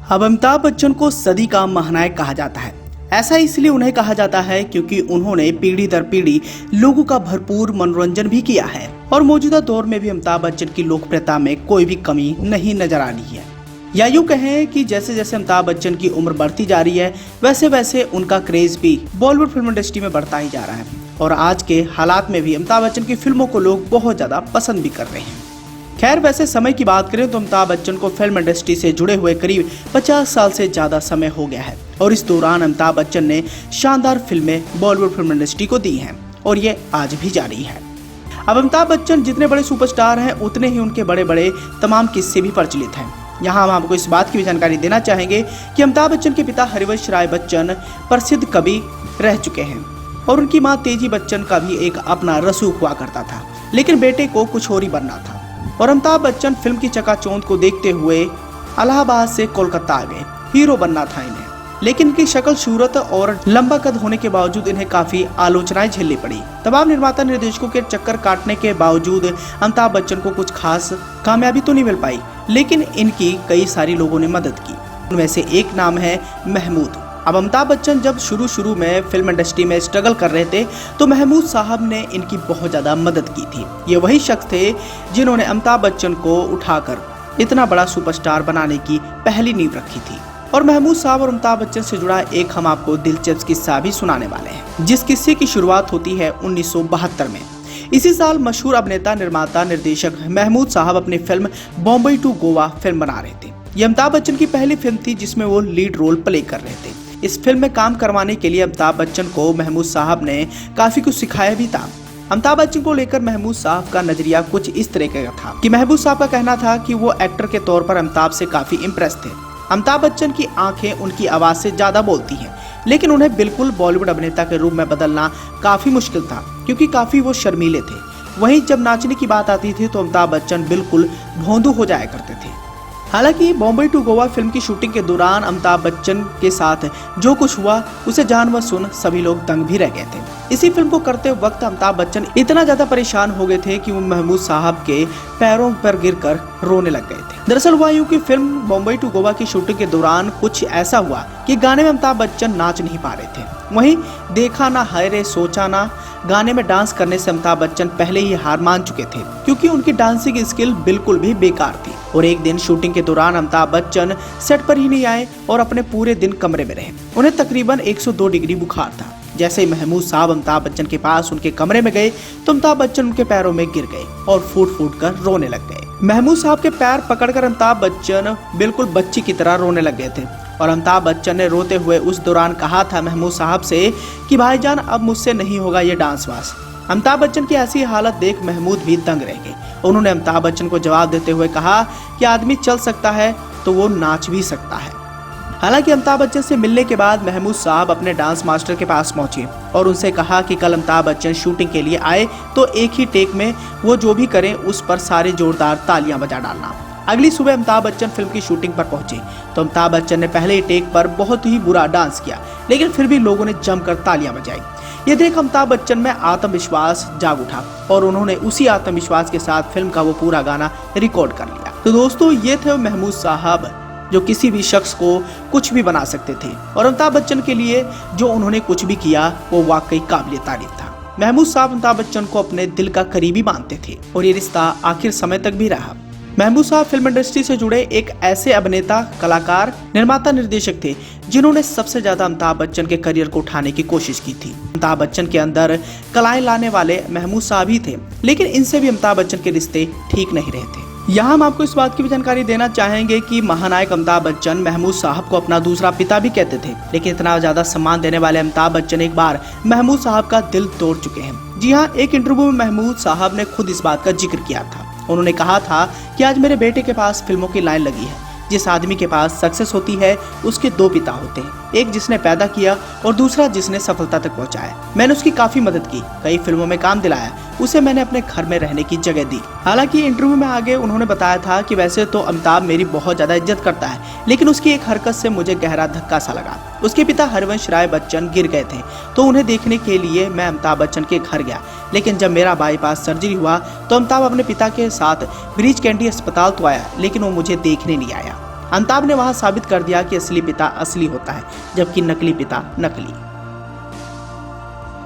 अब अमिताभ बच्चन को सदी का महानायक कहा जाता है। ऐसा इसलिए उन्हें कहा जाता है क्योंकि उन्होंने पीढ़ी दर पीढ़ी लोगों का भरपूर मनोरंजन भी किया है और मौजूदा दौर में भी अमिताभ बच्चन की लोकप्रियता में कोई भी कमी नहीं नजर आ रही है। या यूं कहें कि जैसे जैसे अमिताभ बच्चन की उम्र बढ़ती जा रही है वैसे वैसे उनका क्रेज भी बॉलीवुड फिल्म इंडस्ट्री में बढ़ता ही जा रहा है और आज के हालात में भी अमिताभ बच्चन की फिल्मों को लोग बहुत ज्यादा पसंद भी कर रहे हैं। खैर वैसे समय की बात करें तो अमिताभ बच्चन को फिल्म इंडस्ट्री से जुड़े हुए करीब 50 साल से ज्यादा समय हो गया है और इस दौरान अमिताभ बच्चन ने शानदार फिल्में बॉलीवुड फिल्म इंडस्ट्री को दी हैं और ये आज भी जारी है। अब अमिताभ बच्चन जितने बड़े सुपरस्टार हैं उतने ही उनके बड़े बड़े तमाम किस्से भी प्रचलित हैं। यहाँ हम आपको इस बात की भी जानकारी देना चाहेंगे कि अमिताभ बच्चन के पिता हरिवंश राय बच्चन प्रसिद्ध कवि रह चुके हैं और उनकी माँ तेजी बच्चन का भी एक अपना रसूख हुआ करता था, लेकिन बेटे को कुछ और ही बनना था और अमिताभ बच्चन फिल्म की चकाचौंध को देखते हुए इलाहाबाद से कोलकाता आ गए। हीरो बनना था इन्हें, लेकिन इनकी शक्ल सूरत और लंबा कद होने के बावजूद इन्हें काफी आलोचनाएं झेलनी पड़ी। तमाम निर्माता निर्देशकों के चक्कर काटने के बावजूद अमिताभ बच्चन को कुछ खास कामयाबी तो नहीं मिल पाई, लेकिन इनकी कई सारी लोगों ने मदद की। उनमें से एक नाम है महमूद। अब अमिताभ बच्चन जब शुरू में फिल्म इंडस्ट्री में स्ट्रगल कर रहे थे तो महमूद साहब ने इनकी बहुत ज़्यादा मदद की थी। ये वही शख्स थे जिन्होंने अमिताभ बच्चन को उठाकर इतना बड़ा सुपरस्टार बनाने की पहली नींव रखी थी। और महमूद साहब और अमिताभ बच्चन से जुड़ा एक हम आपको दिलचस्प किस्सा भी सुनाने वाले हैं, जिस किस्से की शुरुआत होती है 1972 में। इसी साल मशहूर अभिनेता निर्माता निर्देशक महमूद साहब अपनी film Bombay to Goa film बना रहे थे। ये अमिताभ बच्चन की पहली फिल्म थी जिसमें वो लीड रोल प्ले कर रहे थे। इस फिल्म में काम करवाने के लिए अमिताभ बच्चन को महमूद साहब ने काफी कुछ सिखाया भी था। अमिताभ बच्चन को लेकर महमूद साहब का नजरिया कुछ इस तरह का था कि महमूद साहब का कहना था कि वो एक्टर के तौर पर अमिताभ से काफी इम्प्रेस थे। अमिताभ बच्चन की आंखें उनकी आवाज से ज्यादा बोलती हैं, लेकिन उन्हें बिल्कुल बॉलीवुड अभिनेता के रूप में बदलना काफी मुश्किल था क्योंकि काफी वो शर्मीले थे। वहीं जब नाचने की बात आती थी तो अमिताभ बच्चन बिल्कुल भोंदू हो जाया करते थे। हालांकि बॉम्बे टू गोवा फिल्म की शूटिंग के दौरान अमिताभ बच्चन के साथ जो कुछ हुआ उसे जान व सुन सभी लोग दंग भी रह गए थे। इसी फिल्म को करते वक्त अमिताभ बच्चन इतना ज्यादा परेशान हो गए थे कि वो महमूद साहब के पैरों पर गिरकर रोने लग गए थे। दरअसल हुआ यूं कि फिल्म बॉम्बे टू गोवा की शूटिंग के दौरान कुछ ऐसा हुआ कि गाने में अमिताभ बच्चन नाच नहीं पा रहे थे। वहीं देखा ना हाय रे सोचा ना गाने में डांस करने से अमिताभ बच्चन पहले ही हार मान चुके थे क्योंकि उनकी डांसिंग स्किल बिल्कुल भी बेकार थी। और एक दिन शूटिंग के दौरान अमिताभ बच्चन सेट पर ही नहीं आए और अपने पूरे दिन कमरे में रहे। उन्हें तकरीबन 102 डिग्री बुखार था। जैसे ही महमूद साहब अमिताभ बच्चन के पास उनके कमरे में गए तो अमिताभ बच्चन उनके पैरों में गिर गए और फूट फूट कर रोने लग गए। महमूद साहब के पैर पकड़कर अमिताभ बच्चन बिल्कुल बच्ची की तरह रोने लग गए थे और अमिताभ बच्चन ने रोते हुए उस दौरान कहा था महमूद साहब से कि भाईजान अब मुझसे नहीं होगा ये डांस वास। अमिताभ बच्चन की ऐसी हालत देख महमूद भी दंग रह गए। उन्होंने अमिताभ बच्चन को जवाब देते हुए कहा कि आदमी चल सकता है तो वो नाच भी सकता है। हालांकि अमिताभ बच्चन से मिलने के बाद महमूद साहब अपने डांस मास्टर के पास पहुंचे और उनसे कहा कि कल अमिताभ बच्चन शूटिंग के लिए आए तो एक ही टेक में वो जो भी करें उस पर सारे जोरदार तालियां बजा डालना। अगली सुबह अमिताभ बच्चन फिल्म की शूटिंग पर पहुंचे तो अमिताभ बच्चन ने पहले ही टेक पर बहुत ही बुरा डांस किया, लेकिन फिर भी लोगों ने जमकर तालियां बजाई। ये देख अमिताभ बच्चन में आत्मविश्वास जाग उठा और उन्होंने उसी आत्मविश्वास के साथ फिल्म का वो पूरा गाना रिकॉर्ड कर लिया। तो दोस्तों ये थे महमूद साहब जो किसी भी शख्स को कुछ भी बना सकते थे और अमिताभ बच्चन के लिए जो उन्होंने कुछ भी किया वो वाकई काबिल तारीफ था। महमूद साहब अमिताभ बच्चन को अपने दिल का करीबी मानते थे और ये रिश्ता आखिर समय तक भी रहा। महमूद साहब फिल्म इंडस्ट्री से जुड़े एक ऐसे अभिनेता, कलाकार, निर्माता, निर्देशक थे जिन्होंने सबसे ज्यादा अमिताभ बच्चन के करियर को उठाने की कोशिश की थी। अमिताभ बच्चन के अंदर कलाएं लाने वाले महमूद साहब ही थे, लेकिन इनसे भी अमिताभ बच्चन के रिश्ते ठीक नहीं रहे थे। यहाँ हम आपको इस बात की भी जानकारी देना चाहेंगे कि महानायक अमिताभ बच्चन महमूद साहब को अपना दूसरा पिता भी कहते थे, लेकिन इतना ज्यादा सम्मान देने वाले अमिताभ बच्चन एक बार महमूद साहब का दिल तोड़ चुके हैं। जी हाँ, एक इंटरव्यू में महमूद साहब ने खुद इस बात का जिक्र किया था। उन्होंने कहा था कि आज मेरे बेटे के पास फिल्मों की लाइन लगी है। जिस आदमी के पास सक्सेस होती है उसके दो पिता होते हैं, एक जिसने पैदा किया और दूसरा जिसने सफलता तक पहुंचाया। मैंने उसकी काफी मदद की, कई फिल्मों में काम दिलाया, उसे मैंने अपने घर में रहने की जगह दी। हालांकि इंटरव्यू में आगे उन्होंने बताया था कि वैसे तो अमिताभ मेरी बहुत ज्यादा इज्जत करता है, लेकिन उसकी एक हरकत से मुझे गहरा धक्का सा लगा। उसके पिता हरिवंश राय बच्चन गिर गए थे तो उन्हें देखने के लिए मैं अमिताभ बच्चन के घर गया, लेकिन जब मेरा बाईपास सर्जरी हुआ तो अमिताभ अपने पिता के साथ ब्रीच कैंडी अस्पताल तो आया, लेकिन वो मुझे देखने नहीं आया। अमिताभ ने वहां साबित कर दिया कि असली पिता असली होता है, जबकि नकली पिता नकली।